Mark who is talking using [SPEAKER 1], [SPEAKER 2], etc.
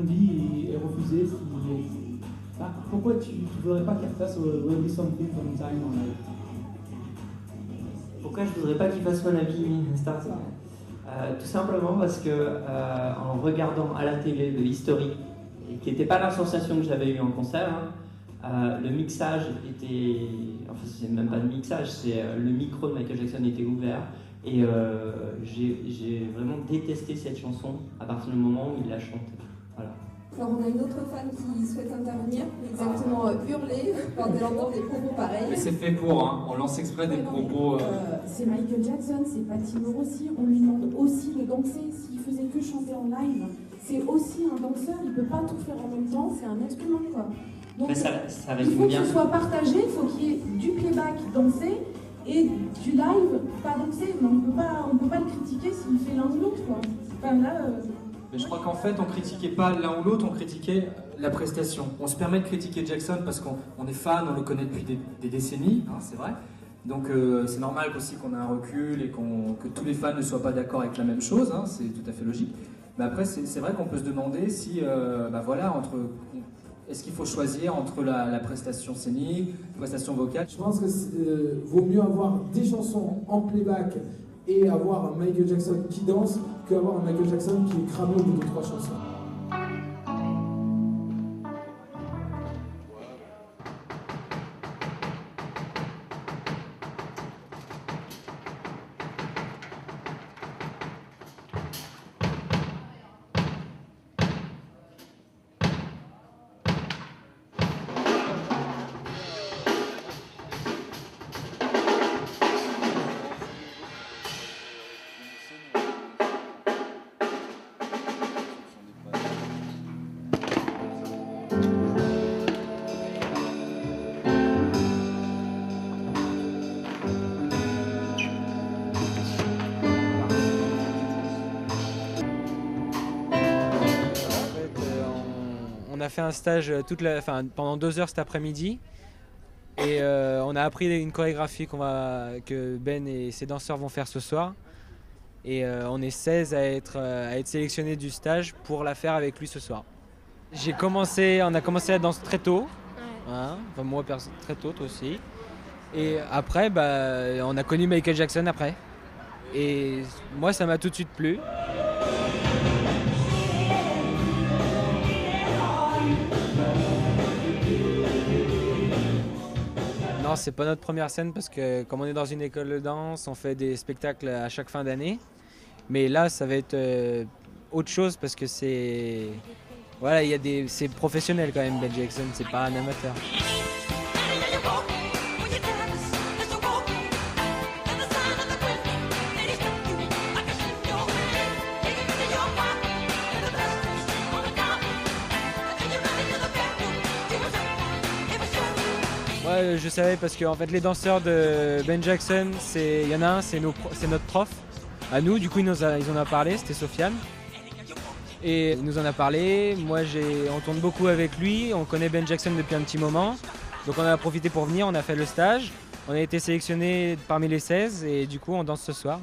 [SPEAKER 1] répondu et refusé. Pourquoi tu ne voudrais pas qu'elle fasse Will Be Something from Time en live?
[SPEAKER 2] Pourquoi je ne voudrais pas qu'il fasse Wanna Be Starting? Tout simplement parce que en regardant à la télé le historique, qui n'était pas la sensation que j'avais eue en concert, le mixage était... Enfin, c'est même pas le mixage, c'est le micro de Michael Jackson était ouvert. Et j'ai vraiment détesté cette chanson à partir du moment où il l'a chantée. Voilà.
[SPEAKER 3] Alors on a une autre fan qui souhaite intervenir, exactement hurler quand elle entend des propos pareils.
[SPEAKER 4] Mais c'est fait pour, hein. On lance exprès des propos...
[SPEAKER 5] C'est Michael Jackson, c'est pas Timo Rossi, on lui demande aussi de danser. S'il faisait que chanter en live, c'est aussi un danseur, il peut pas tout faire en même temps, c'est un instrument quoi. Donc,
[SPEAKER 2] mais ça
[SPEAKER 5] il faut que ce soit partagé, il faut qu'il y ait du playback dansé et du live pas dansé. Mais on peut pas le critiquer s'il fait l'un ou l'autre quoi. Enfin, là,
[SPEAKER 4] Mais je crois qu'en fait, on critiquait pas l'un ou l'autre, on critiquait la prestation. On se permet de critiquer Jackson parce qu'on est fan, on le connaît depuis des décennies, hein, c'est vrai. Donc c'est normal aussi qu'on ait un recul et que tous les fans ne soient pas d'accord avec la même chose, hein, c'est tout à fait logique. Mais après, c'est vrai qu'on peut se demander si, est-ce qu'il faut choisir entre la prestation scénique, la prestation vocale.
[SPEAKER 6] Je pense que vaut mieux avoir des chansons en playback et avoir un Michael Jackson qui danse qu'avoir un Michael Jackson qui est cramé au bout de 3 chansons.
[SPEAKER 7] On a fait un stage pendant 2 heures cet après-midi et on a appris une chorégraphie que Ben et ses danseurs vont faire ce soir. Et on est 16 à être sélectionnés du stage pour la faire avec lui ce soir. On a commencé la danse très tôt, hein, enfin, moi très tôt, toi aussi. Et après, on a connu Michael Jackson après. Et moi, ça m'a tout de suite plu. Non, c'est pas notre première scène parce que comme on est dans une école de danse, on fait des spectacles à chaque fin d'année. Mais là, ça va être autre chose parce que c'est professionnel quand même, Ben Jackson, c'est pas un amateur. Ouais, je savais parce que en fait, les danseurs de Ben Jackson, il y en a un, c'est notre prof. À nous, du coup, il en a parlé, c'était Sofiane. Et il nous en a parlé. Moi, on tourne beaucoup avec lui. On connaît Ben Jackson depuis un petit moment. Donc on a profité pour venir, on a fait le stage. On a été sélectionnés parmi les 16 et du coup, on danse ce soir.